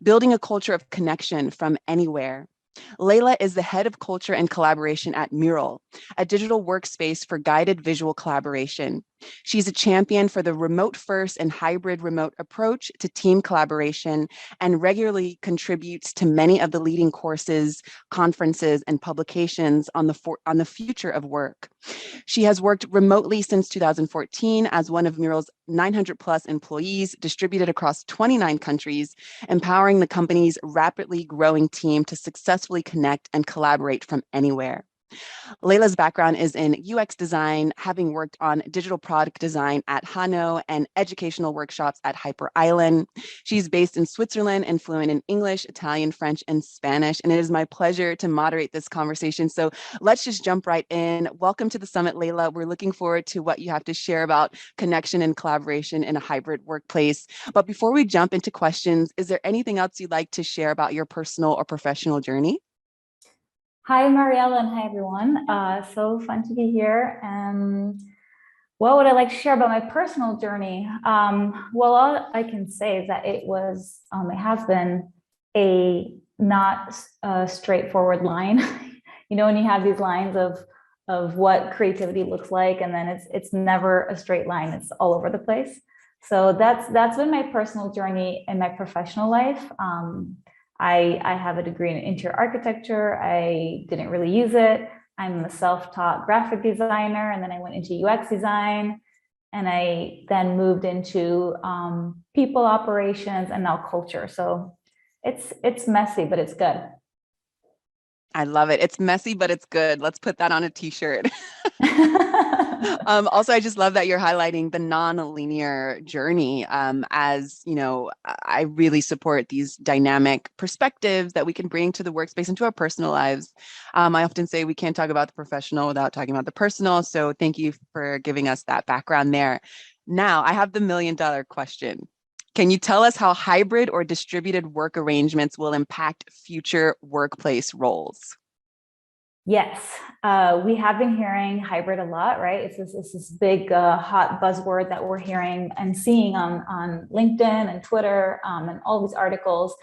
building a culture of connection from anywhere. Laïla is the head of culture and collaboration at MURAL, a digital workspace for guided visual collaboration. She's a champion for the remote first and hybrid remote approach to team collaboration and regularly contributes to many of the leading courses, conferences, and publications on the future of work. She has worked remotely since 2014 as one of MURAL's 900 plus employees distributed across 29 countries, empowering the company's rapidly growing team to successfully connect and collaborate from anywhere. Laïla's background is in UX design, having worked on digital product design at Hano and educational workshops at Hyper Island. She's based in Switzerland and fluent in English, Italian, French, and Spanish. And it is my pleasure to moderate this conversation. So let's just jump right in. Welcome to the summit, Laïla. We're looking forward to what you have to share about connection and collaboration in a hybrid workplace. But before we jump into questions, is there anything else you'd like to share about your personal or professional journey? Hi, Mariella, and hi, everyone. So fun to be here. And what would I like to share about my personal journey? Well, all I can say is that it has been a not straightforward line. You know, when you have these lines of what creativity looks like, and then it's never a straight line. It's all over the place. So that's been my personal journey in my professional life. I have a degree in interior architecture. I didn't really use it. I'm a self-taught graphic designer, and then I went into UX design, and I then moved into people operations and now culture. So it's messy, but it's good. I love it. It's messy, but it's good. Let's put that on a t-shirt. Also, I just love that you're highlighting the non-linear journey. As you know, I really support these dynamic perspectives that we can bring to the workspace and to our personal lives. I often say we can't talk about the professional without talking about the personal. So thank you for giving us that background there. Now, I have the $1,000,000 question. Can you tell us how hybrid or distributed work arrangements will impact future workplace roles? Yes, we have been hearing hybrid a lot, right? It's this big hot buzzword that we're hearing and seeing on LinkedIn and Twitter and all these articles.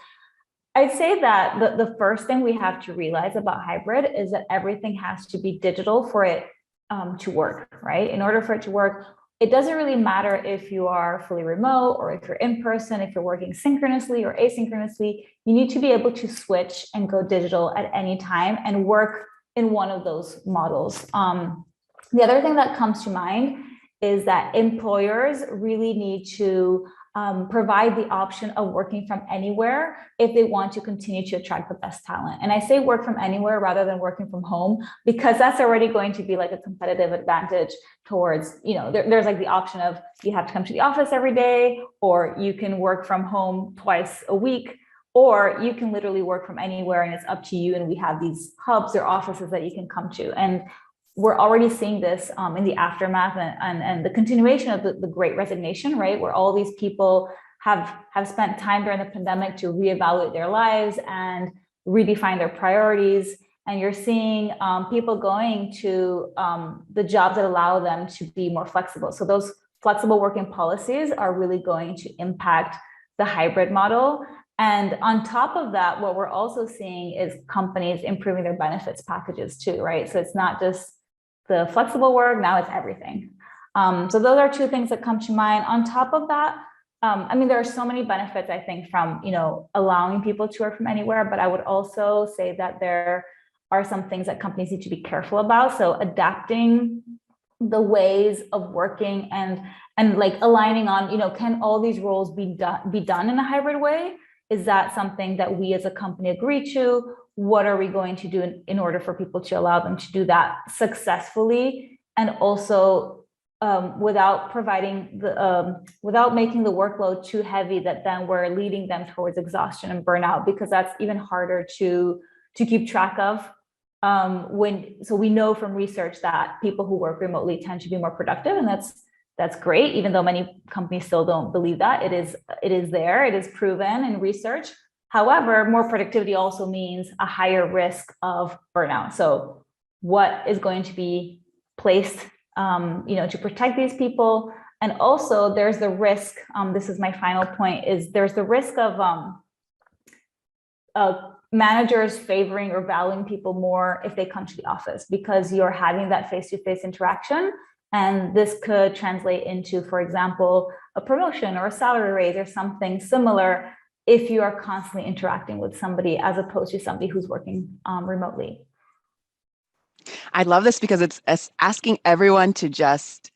I'd say that the first thing we have to realize about hybrid is that everything has to be digital for it to work, right? In order for it to work, it doesn't really matter if you are fully remote or if you're in person, if you're working synchronously or asynchronously, you need to be able to switch and go digital at any time and work in one of those models. The other thing that comes to mind is that employers really need to provide the option of working from anywhere if they want to continue to attract the best talent. And I say work from anywhere rather than working from home, because that's already going to be like a competitive advantage towards, you know, there's like the option of you have to come to the office every day, or you can work from home twice a week, or you can literally work from anywhere and it's up to you. And we have these hubs or offices that you can come to. And we're already seeing this in the aftermath and the continuation of the Great Resignation, right? Where all these people have spent time during the pandemic to reevaluate their lives and redefine their priorities. And you're seeing people going to the jobs that allow them to be more flexible. So those flexible working policies are really going to impact the hybrid model. And on top of that, what we're also seeing is companies improving their benefits packages too, right? So it's not just the flexible work, now it's everything. So those are two things that come to mind. On top of that, I mean, there are so many benefits, I think, from, you know, allowing people to work from anywhere, but I would also say that there are some things that companies need to be careful about. So adapting the ways of working and like aligning on, you know, can all these roles be done in a hybrid way? Is that something that we as a company agree to? What are we going to do in order for people to allow them to do that successfully, and also without providing without making the workload too heavy that then we're leading them towards exhaustion and burnout, because that's even harder to keep track of. So we know from research that people who work remotely tend to be more productive, and that's great, even though many companies still don't believe that. It is there, it is proven in research. However, more productivity also means a higher risk of burnout. So what is going to be placed, you know, to protect these people? And also there's the risk, this is my final point, is there's the risk of managers favoring or valuing people more if they come to the office, because you're having that face-to-face interaction. And this could translate into, for example, a promotion or a salary raise or something similar if you are constantly interacting with somebody as opposed to somebody who's working remotely. I love this because it's asking everyone to just,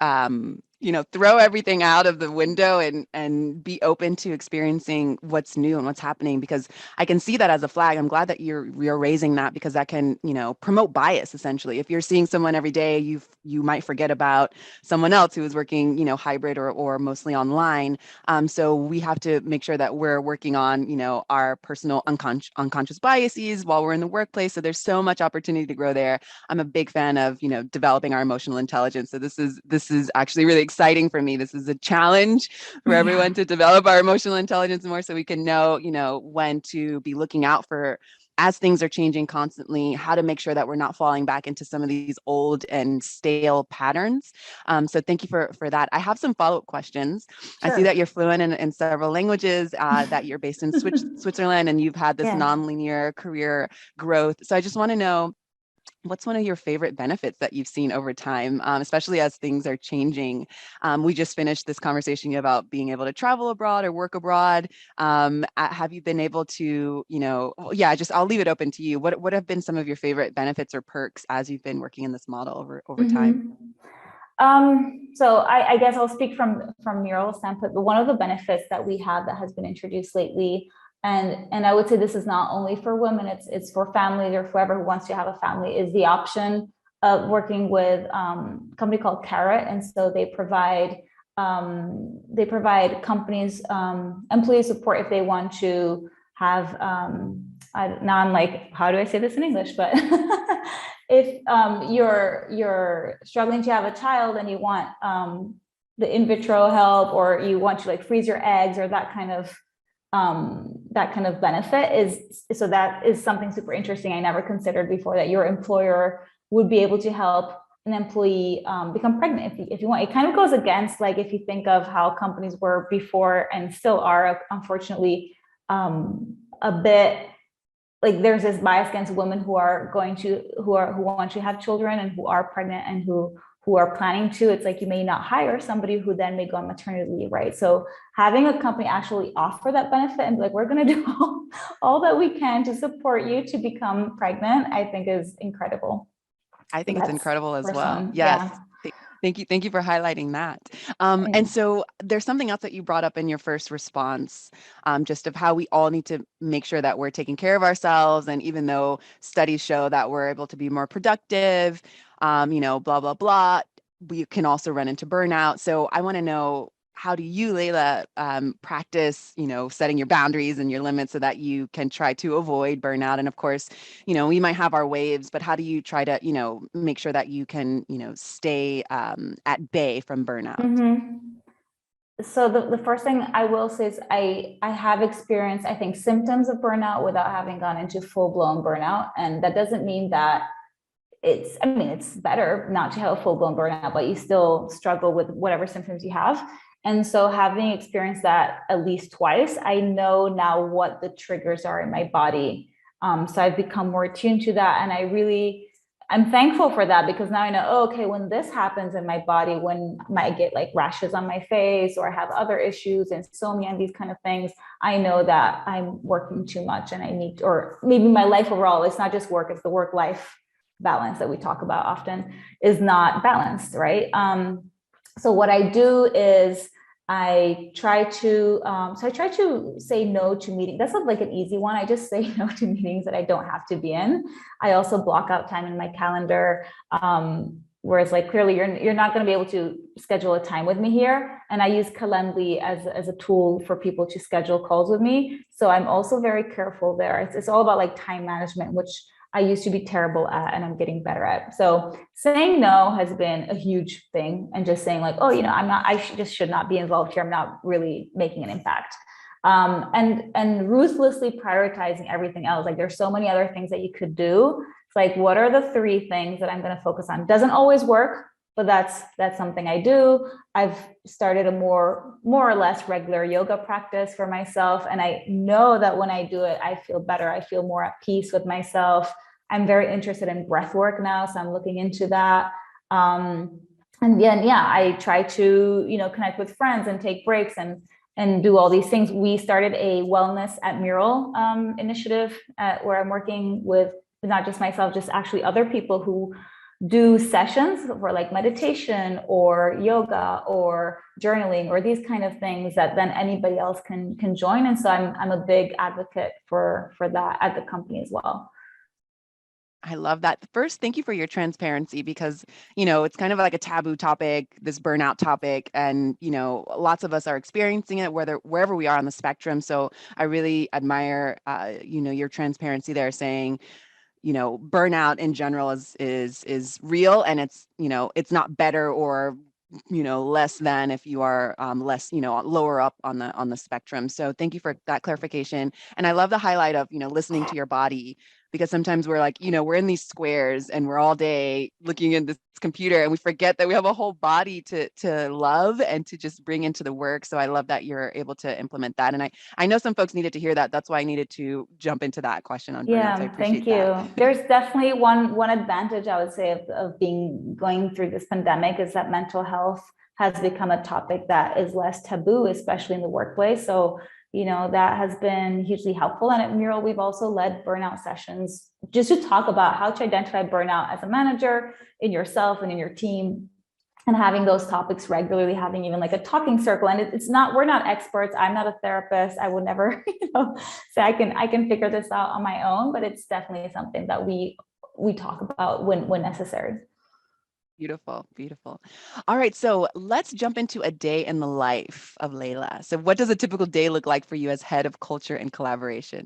throw everything out of the window and be open to experiencing what's new and what's happening, because I can see that as a flag. I'm glad that you're raising that, because that can, promote bias essentially. If you're seeing someone every day, you might forget about someone else who is working, hybrid or mostly online. So we have to make sure that we're working on, our personal unconscious biases while we're in the workplace. So there's so much opportunity to grow there. I'm a big fan of, developing our emotional intelligence. So this is actually really exciting for me. This is a challenge for everyone to develop our emotional intelligence more, so we can know, when to be looking out for, as things are changing constantly, how to make sure that we're not falling back into some of these old and stale patterns. So thank you for that. I have some follow-up questions. Sure. I see that you're fluent in several languages, that you're based in Switzerland, and you've had this nonlinear career growth. So I just want to know, what's one of your favorite benefits that you've seen over time, especially as things are changing? We just finished this conversation about being able to travel abroad or work abroad. Have you been able to, I'll leave it open to you. What have been some of your favorite benefits or perks as you've been working in this model over time? So I guess I'll speak from Mural standpoint, but one of the benefits that we have that has been introduced lately, and I would say this is not only for women, it's for families or whoever who wants to have a family, is the option of working with a company called Carrot. And so they provide companies employee support if they want to have, now I'm like, how do I say this in English? But if you're struggling to have a child and you want the in vitro help, or you want to like freeze your eggs, or that kind of benefit that is something super interesting I never considered before, that your employer would be able to help an employee become pregnant if you want. It kind of goes against, like, if you think of how companies were before and still are, unfortunately, a bit like there's this bias against women who want to have children and who are pregnant and who are planning to. It's like you may not hire somebody who then may go on maternity leave, right? So having a company actually offer that benefit and be like, we're going to do all that we can to support you to become pregnant, I think is incredible. I think it's incredible as well. Yes. Yeah. Thank you for highlighting that. And so there's something else that you brought up in your first response, just of how we all need to make sure that we're taking care of ourselves. And even though studies show that we're able to be more productive, blah, blah, blah, we can also run into burnout. So I want to know, how do you, Laïla, practice, setting your boundaries and your limits so that you can try to avoid burnout? And of course, we might have our waves, but how do you try to, make sure that you can, stay at bay from burnout? Mm-hmm. So the first thing I will say is I have experienced, I think, symptoms of burnout without having gone into full-blown burnout. And that doesn't mean that it's better not to have a full-blown burnout, but you still struggle with whatever symptoms you have. And so having experienced that at least twice, I know now what the triggers are in my body. So I've become more attuned to that. And I'm thankful for that, because now I know, okay, when this happens in my body, when I get like rashes on my face, or I have other issues, insomnia and these kind of things, I know that I'm working too much and I need, or maybe my life overall, it's not just work, it's the work-life balance that we talk about often is not balanced, right? So what I do is I try to say no to meetings. That's not like an easy one. I just say no to meetings that I don't have to be in. I also block out time in my calendar. Whereas like clearly you're not going to be able to schedule a time with me here. And I use Calendly as a tool for people to schedule calls with me. So I'm also very careful there. It's all about like time management, which I used to be terrible at and I'm getting better at. So saying no has been a huge thing, and just saying like, oh, I should not be involved here. I'm not really making an impact. And ruthlessly prioritizing everything else. Like there's so many other things that you could do. It's like, what are the 3 things that I'm going to focus on? Doesn't always work. but that's something I do. I've started a more or less regular yoga practice for myself. And I know that when I do it, I feel better. I feel more at peace with myself. I'm very interested in breath work now, so I'm looking into that. And then, yeah, I try to, connect with friends and take breaks and do all these things. We started a wellness at MURAL initiative where I'm working with not just myself, just actually other people who do sessions for like meditation or yoga or journaling or these kind of things that then anybody else can join. And so I'm a big advocate for that at the company as well. I love that. First, thank you for your transparency because, it's kind of like a taboo topic, this burnout topic, and, lots of us are experiencing it wherever we are on the spectrum. So I really admire, your transparency there, saying, burnout in general is real, and it's not better or less than if you are less lower up on the spectrum. So thank you for that clarification. And I love the highlight of listening to your body, because sometimes we're like we're in these squares and we're all day looking at this computer and we forget that we have a whole body to love and to just bring into the work. So I love that you're able to implement that, and I know some folks needed to hear that. That's why I needed to jump into that question on burnout. So I appreciate thank you. that. There's definitely one advantage I would say of going through this pandemic is that mental health has become a topic that is less taboo, especially in the workplace. So that has been hugely helpful. And at MURAL, we've also led burnout sessions just to talk about how to identify burnout as a manager in yourself and in your team, and having those topics regularly, having even like a talking circle. And we're not experts. I'm not a therapist. I would never, say I can figure this out on my own, but it's definitely something that we talk about when necessary. Beautiful, beautiful. All right, so let's jump into a day in the life of Laïla. So what does a typical day look like for you as head of culture and collaboration?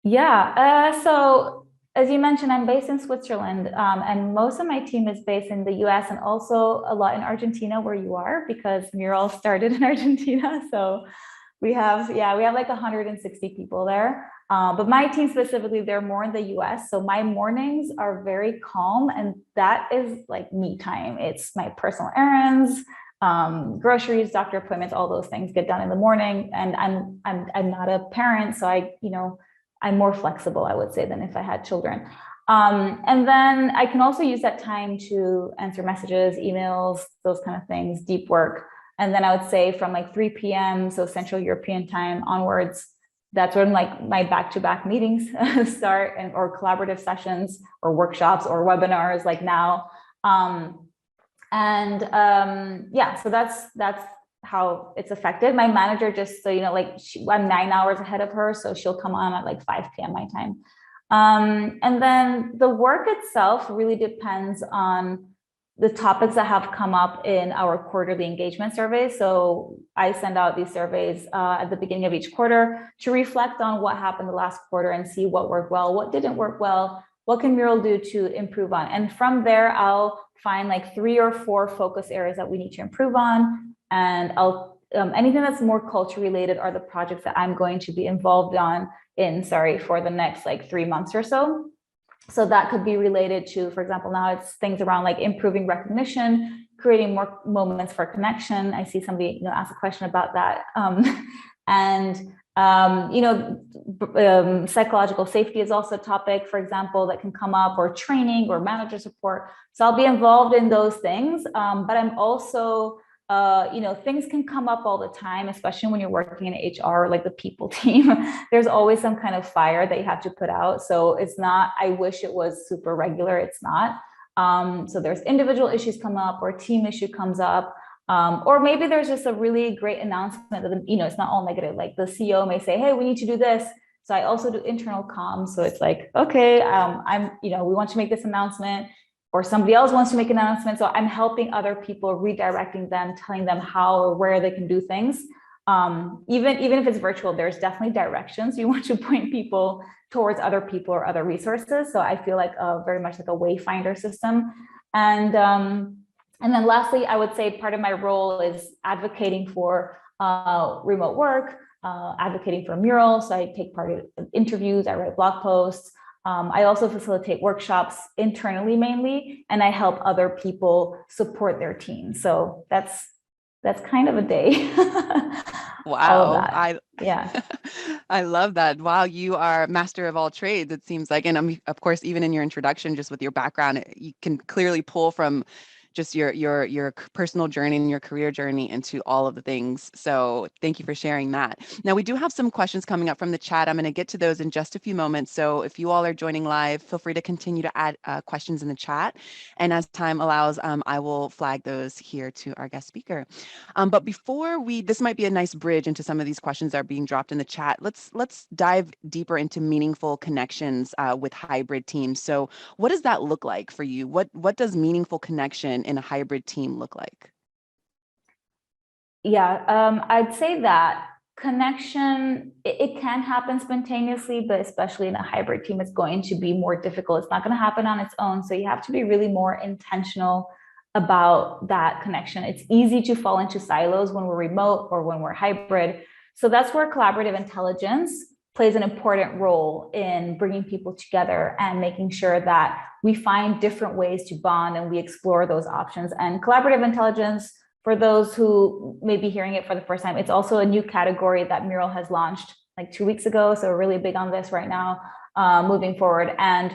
Yeah, so as you mentioned, I'm based in Switzerland, and most of my team is based in the US and also a lot in Argentina, where you are, because MURAL started in Argentina. So we have like 160 people there. But my team specifically, they're more in the US. So my mornings are very calm, and that is like me time. It's my personal errands, groceries, doctor appointments, all those things get done in the morning. And I'm not a parent, so I'm more flexible, I would say, than if I had children. And then I can also use that time to answer messages, emails, those kind of things, deep work. And then I would say from like 3 p.m., so Central European time onwards, that's when like my back-to-back meetings start, or collaborative sessions or workshops or webinars like now. So that's how it's affected. My manager, just so you know, like I'm 9 hours ahead of her, so she'll come on at like 5 p.m. my time. And then the work itself really depends on the topics that have come up in our quarterly engagement surveys. So I send out these surveys at the beginning of each quarter to reflect on what happened the last quarter and see what worked well, what didn't work well, what can MURAL do to improve on. And from there, I'll find like 3 or 4 focus areas that we need to improve on. And I'll anything that's more culture related are the projects that I'm going to be involved for the next like 3 months or so. So that could be related to, for example, now it's things around like improving recognition, creating more moments for connection. I see somebody ask a question about that. Psychological safety is also a topic, for example, that can come up, or training or manager support. So I'll be involved in those things, but I'm also things can come up all the time, especially when you're working in HR, like the people team. There's always some kind of fire that you have to put out. So it's not, I wish it was super regular. It's not. So there's individual issues come up, or team issue comes up, or maybe there's just a really great announcement that, it's not all negative. Like the CEO may say, hey, we need to do this. So I also do internal comms. So it's like, okay, we want to make this announcement, or somebody else wants to make an announcement. So I'm helping other people, redirecting them, telling them how or where they can do things. Even if it's virtual, there's definitely directions. You want to point people towards other people or other resources. So I feel like very much like a wayfinder system. And then lastly, I would say part of my role is advocating for remote work, advocating for MURAL. So I take part in interviews, I write blog posts. I also facilitate workshops internally mainly, and I help other people support their team. So that's kind of a day. All of Wow. that. Yeah. I love that. Wow, you are master of all trades, it seems like. And of course, even in your introduction, just with your background, you can clearly pull from just your personal journey and your career journey into all of the things. So thank you for sharing that. Now we do have some questions coming up from the chat. I'm going to get to those in just a few moments. So if you all are joining live, feel free to continue to add questions in the chat. And as time allows, I will flag those here to our guest speaker. But before this might be a nice bridge into some of these questions that are being dropped in the chat. Let's dive deeper into meaningful connections with hybrid teams. So what does that look like for you? What does meaningful connection in a hybrid team look like? Yeah, I'd say that connection, it can happen spontaneously, but especially in a hybrid team, it's going to be more difficult. It's not going to happen on its own. So you have to be really more intentional about that connection. It's easy to fall into silos when we're remote or when we're hybrid. So that's where collaborative intelligence plays an important role in bringing people together and making sure that we find different ways to bond and we explore those options. And collaborative intelligence, for those who may be hearing it for the first time, it's also a new category that MURAL has launched like 2 weeks ago. So we're really big on this right now, moving forward. And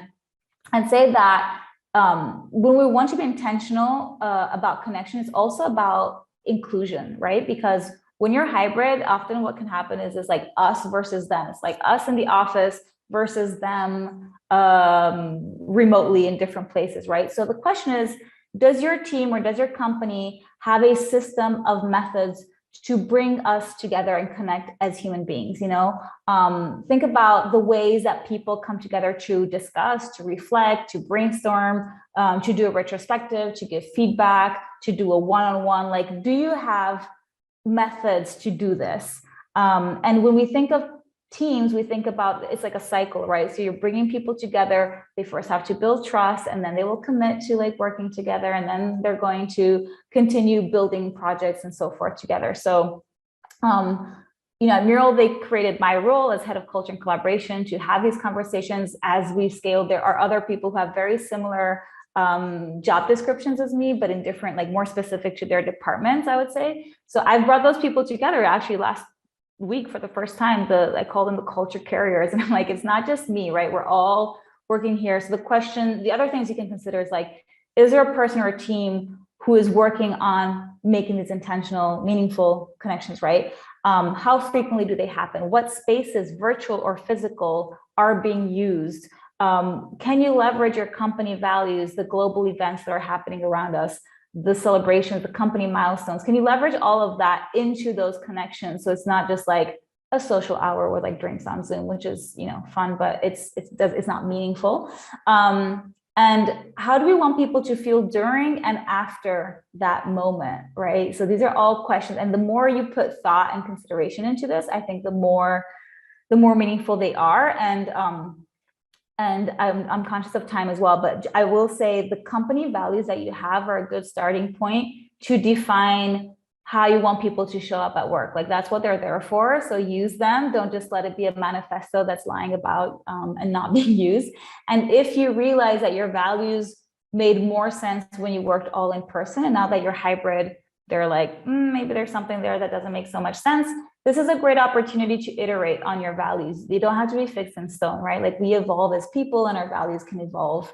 say that when we want to be intentional about connection, it's also about inclusion, right? Because when you're hybrid, often what can happen is it's like us versus them. It's like us in the office versus them remotely in different places, right? So the question is, does your team or does your company have a system of methods to bring us together and connect as human beings? Think about the ways that people come together to discuss, to reflect, to brainstorm, to do a retrospective, to give feedback, to do a one-on-one. Like, do you have methods to do this? And when we think of teams, we think about it's like a cycle, right? So you're bringing people together. They first have to build trust, and then they will commit to like working together, and then they're going to continue building projects and so forth together. So at MURAL, they created my role as head of culture and collaboration to have these conversations as we scaled. There are other people who have very similar job descriptions as me, but in different, like more specific to their departments, I would say. So I've brought those people together actually last week for the first time. I call them the culture carriers. And I'm like, it's not just me, right? We're all working here. So the other things you can consider is like, is there a person or a team who is working on making these intentional, meaningful connections, right? How frequently do they happen? What spaces, virtual or physical, are being used? Can you leverage your company values, the global events that are happening around us, the celebrations, the company milestones? Can you leverage all of that into those connections? So it's not just like a social hour with like drinks on Zoom, which is, fun, but it's not meaningful. And how do we want people to feel during and after that moment, right? So these are all questions. And the more you put thought and consideration into this, I think the more meaningful they are. And I'm conscious of time as well, but I will say the company values that you have are a good starting point to define how you want people to show up at work. Like, that's what they're there for. So use them. Don't just let it be a manifesto that's lying about and not being used. And if you realize that your values made more sense when you worked all in person, and now that you're hybrid, they're like, maybe there's something there that doesn't make so much sense. This is a great opportunity to iterate on your values. They don't have to be fixed in stone, right? Like, we evolve as people, and our values can evolve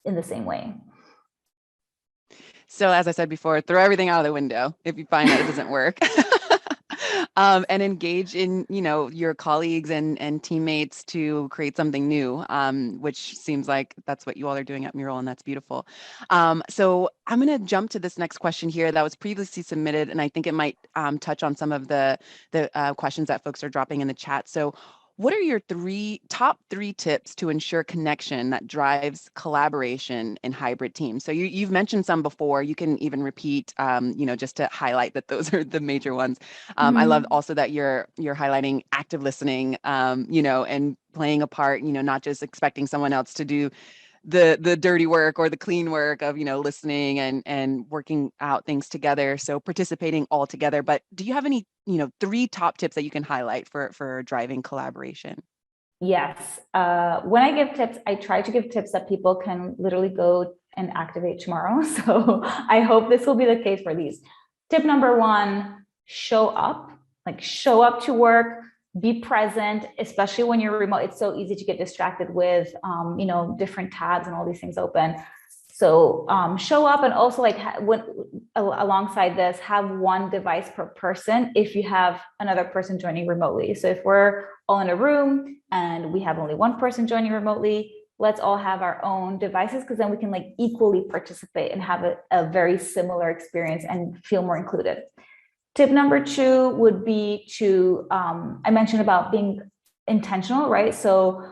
in the same way. So as I said before, throw everything out of the window if you find that it doesn't work. And engage in, your colleagues and teammates to create something new, which seems like that's what you all are doing at MURAL, and that's beautiful. So I'm going to jump to this next question here that was previously submitted, and I think it might touch on some of the questions that folks are dropping in the chat. So what are your top three tips to ensure connection that drives collaboration in hybrid teams? So you've mentioned some before. You can even repeat, just to highlight that those are the major ones. I love also that you're highlighting active listening, and playing a part. Not just expecting someone else to do the dirty work or the clean work of listening and working out things together, so participating all together. But do you have any three top tips that you can highlight for driving collaboration? Yes. When I give tips, I try to give tips that people can literally go and activate tomorrow. So I hope this will be the case for these. Tip number one, show up, like show up to work, be present, especially when you're remote. It's so easy to get distracted with, different tabs and all these things open. So show up, and also like alongside this, have one device per person if you have another person joining remotely. So if we're all in a room and we have only one person joining remotely, let's all have our own devices, because then we can like equally participate and have a very similar experience and feel more included. Tip number two would be to, I mentioned about being intentional, right? So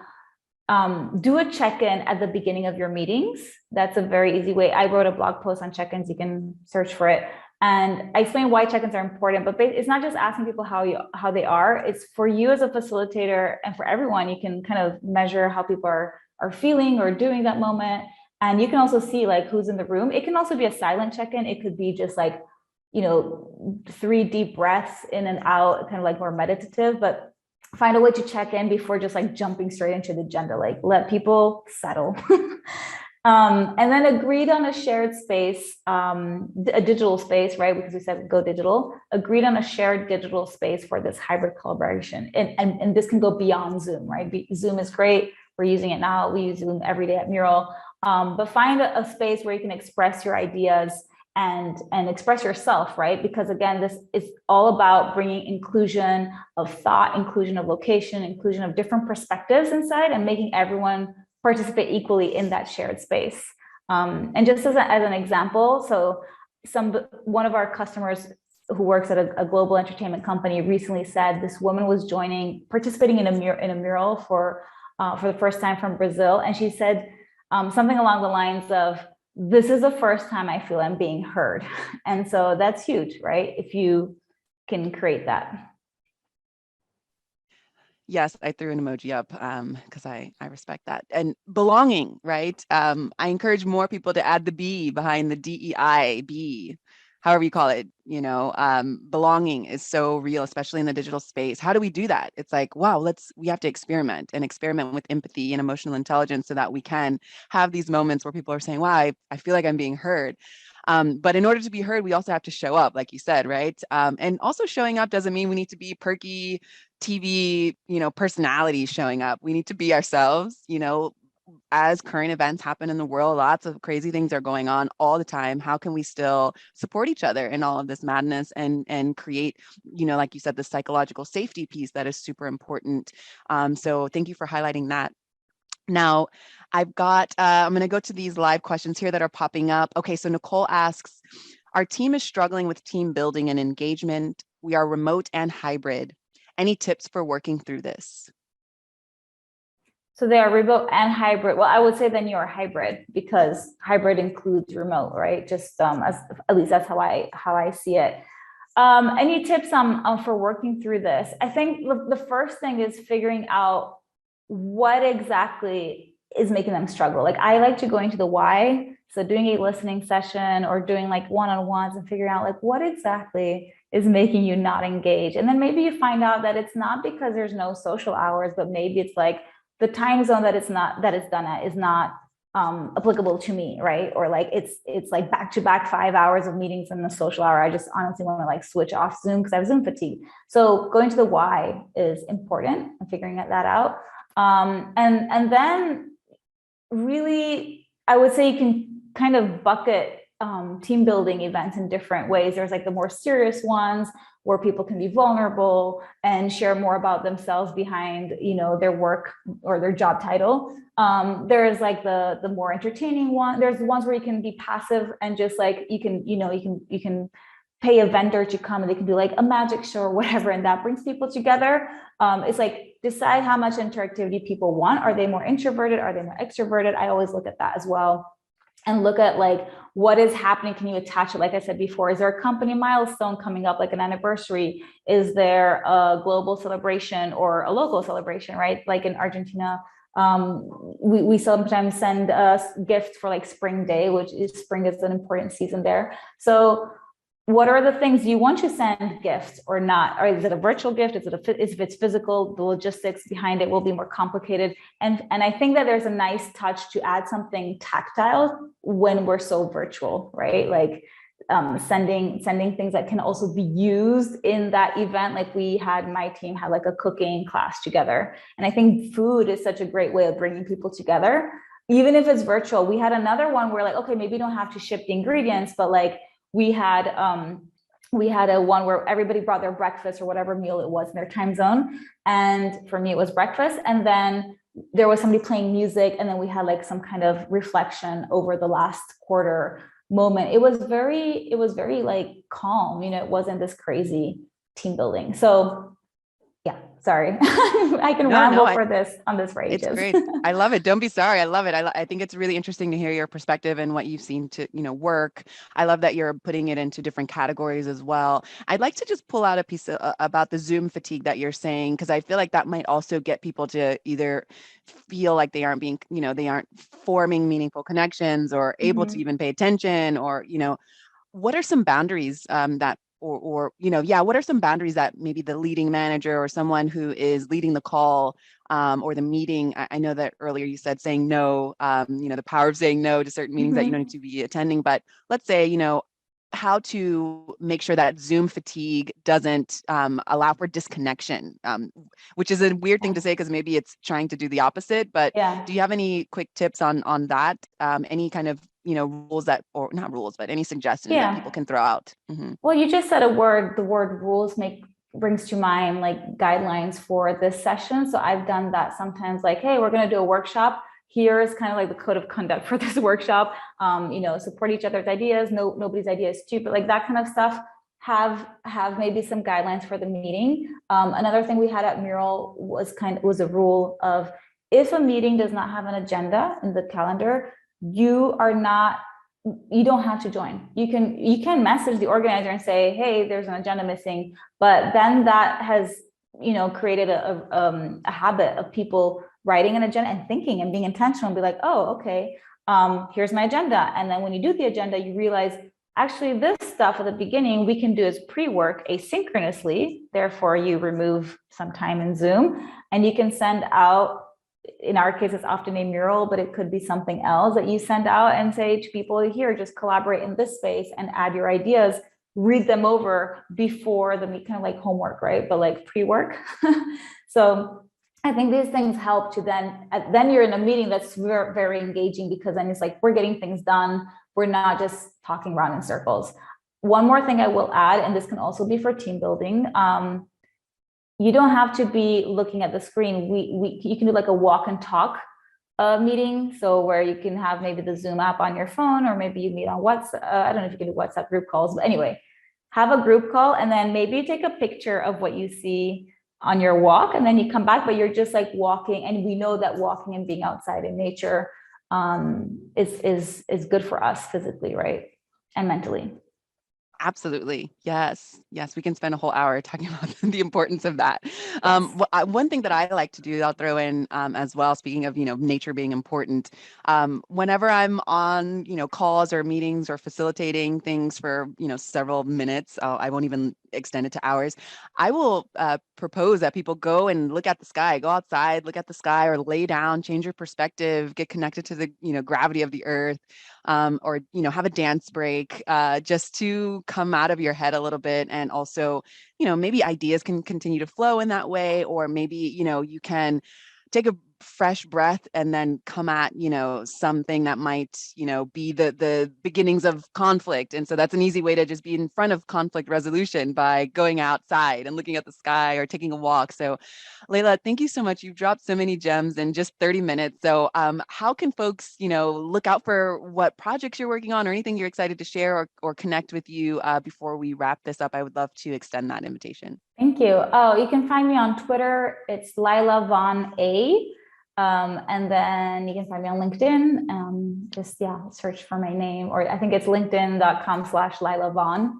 do a check-in at the beginning of your meetings. That's a very easy way. I wrote a blog post on check-ins. You can search for it. And I explain why check-ins are important, but it's not just asking people how they are. It's for you as a facilitator, and for everyone. You can kind of measure how people are feeling or doing that moment. And you can also see like who's in the room. It can also be a silent check-in. It could be just like, 3 deep breaths in and out, kind of like more meditative, but find a way to check in before just like jumping straight into the agenda, like let people settle. And then agreed on a shared space, a digital space, right? Because we said go digital, agreed on a shared digital space for this hybrid collaboration. And this can go beyond Zoom, right? Zoom is great. We're using it now. We use Zoom every day at Mural. But find a space where you can express your ideas and express yourself, right? Because again, this is all about bringing inclusion of thought, inclusion of location, inclusion of different perspectives inside, and making everyone participate equally in that shared space. And just as an example, so one of our customers who works at a global entertainment company recently said this woman was participating in a mural for the first time from Brazil, and she said something along the lines of, "This is the first time I feel I'm being heard." And so that's huge, right? If you can create that. Yes, I threw an emoji up because I respect that. And belonging, right? I encourage more people to add the B behind the DEI, B, however you call it. Belonging is so real, especially in the digital space. How do we do that? It's like, wow, we have to experiment with empathy and emotional intelligence so that we can have these moments where people are saying, wow, I feel like I'm being heard. But in order to be heard, we also have to show up, like you said, right? And also showing up doesn't mean we need to be perky TV, personalities showing up. We need to be ourselves, as current events happen in the world, lots of crazy things are going on all the time. How can we still support each other in all of this madness and create, like you said, the psychological safety piece that is super important. So thank you for highlighting that. Now, I'm going to go to these live questions here that are popping up. Okay, so Nicole asks, our team is struggling with team building and engagement. We are remote and hybrid. Any tips for working through this? So they are remote and hybrid. Well, I would say then you're hybrid, because hybrid includes remote, right? Just as at least that's how I see it. Any tips for working through this? I think the first thing is figuring out what exactly is making them struggle. Like I like to go into the why. So doing a listening session or doing like one-on-ones and figuring out like what exactly is making you not engage. And then maybe you find out that it's not because there's no social hours, but maybe it's like the time zone that it's done at is not applicable to me, right? Or like it's like back-to-back 5 hours of meetings in the social hour. I just honestly want to like switch off Zoom because I have Zoom fatigue. So going to the why is important and figuring that out. And then really, I would say you can kind of bucket team building events in different ways. There's like the more serious ones where people can be vulnerable and share more about themselves behind, their work or their job title. There's like the more entertaining one. There's ones where you can be passive and just like you can pay a vendor to come and they can do like a magic show or whatever, and that brings people together. It's like decide how much interactivity people want. Are they more introverted? Are they more extroverted? I always look at that as well. And look at like what is happening. Can you attach it? Like I said before, is there a company milestone coming up, like an anniversary? Is there a global celebration or a local celebration, right? Like in Argentina, we sometimes send gifts for like Spring Day, spring is an important season there. So what are the things you want to send gifts or not? Or is it a virtual gift? If it's physical, the logistics behind it will be more complicated. And I think that there's a nice touch to add something tactile when we're so virtual, right? Like sending things that can also be used in that event. Like my team had like a cooking class together. And I think food is such a great way of bringing people together, even if it's virtual. We had another one where like, okay, maybe you don't have to ship the ingredients, but like we had a one where everybody brought their breakfast or whatever meal it was in their time zone. And for me, it was breakfast. And then there was somebody playing music. And then we had like some kind of reflection over the last quarter moment. It was very like calm, it wasn't this crazy team building. So yeah, sorry. I can ramble on this for ages. It's great. I love it. Don't be sorry. I love it. I think it's really interesting to hear your perspective and what you've seen to, work. I love that you're putting it into different categories as well. I'd like to just pull out a piece about the Zoom fatigue that you're saying, because I feel like that might also get people to either feel like they aren't being, they aren't forming meaningful connections or able to even pay attention, or, what are some boundaries that what are some boundaries that maybe the leading manager or someone who is leading the call or the meeting? I know that earlier you said saying no, the power of saying no to certain meetings that you don't need to be attending, but let's say, how to make sure that Zoom fatigue doesn't allow for disconnection, which is a weird thing to say because maybe it's trying to do the opposite, but do you have any quick tips on that? Any kind of rules or not rules, but any suggestions that people can throw out? Well, you just said a word. The word rules brings to mind like guidelines for this session. So I've done that sometimes, like, hey, we're going to do a workshop. Here's kind of like the code of conduct for this workshop. Support each other's ideas. Nobody's idea is stupid. Like that kind of stuff. Have maybe some guidelines for the meeting. Another thing we had at Mural was a rule of, if a meeting does not have an agenda in the calendar, you don't have to join. You can message the organizer and say, hey, there's an agenda missing, but then that has, created a habit of people writing an agenda and thinking and being intentional and be like, oh, okay, here's my agenda. And then when you do the agenda, you realize, actually, this stuff at the beginning, we can do as pre-work asynchronously. Therefore, you remove some time in Zoom and you can send out, in our case, it's often a mural, but it could be something else that you send out and say to people, here, just collaborate in this space and add your ideas, read them over before the meet, kind of like homework, right? But like pre-work. So I think these things help to then you're in a meeting that's very, very engaging, because then it's like, we're getting things done. We're not just talking around in circles. One more thing I will add, and this can also be for team building. You don't have to be looking at the screen. You can do like a walk and talk meeting. So where you can have maybe the Zoom app on your phone, or maybe you meet on WhatsApp. I don't know if you can do WhatsApp group calls, but anyway, have a group call and then maybe take a picture of what you see on your walk, and then you come back, but you're just like walking. And we know that walking and being outside in nature is good for us physically, right? And mentally. Absolutely. Yes. We can spend a whole hour talking about the importance of that. Yes. One thing that I like to do, I'll throw in as well, speaking of, nature being important, whenever I'm on, calls or meetings or facilitating things for, several minutes, I won't even extend it to hours. I will propose that people go and look at the sky, go outside, look at the sky, or lay down, change your perspective, get connected to the, gravity of the earth. Or have a dance break just to come out of your head a little bit, and also maybe ideas can continue to flow in that way, or maybe you can take a fresh breath and then come at something that might be the beginnings of conflict. And so that's an easy way to just be in front of conflict resolution by going outside and looking at the sky or taking a walk. So Laïla, thank you so much. You've dropped so many gems in just 30 minutes. So how can folks look out for what projects you're working on, or anything you're excited to share, or connect with you before we wrap this up? I would love to extend that invitation. Thank you. Oh, you can find me on Twitter. It's Laïla von A. And then you can find me on LinkedIn. Just search for my name, or I think it's linkedin.com/Laïla von.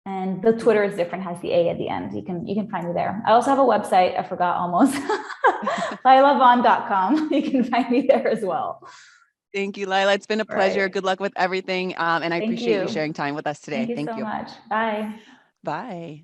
And the Twitter is different, has the A at the end. You can find me there. I also have a website. I forgot almost. LailaVon.com. You can find me there as well. Thank you, Laila. It's been a All pleasure. right. Good luck with everything. And I Thank appreciate you you. sharing time with us Thank today. you Thank so you. much. Bye. Bye.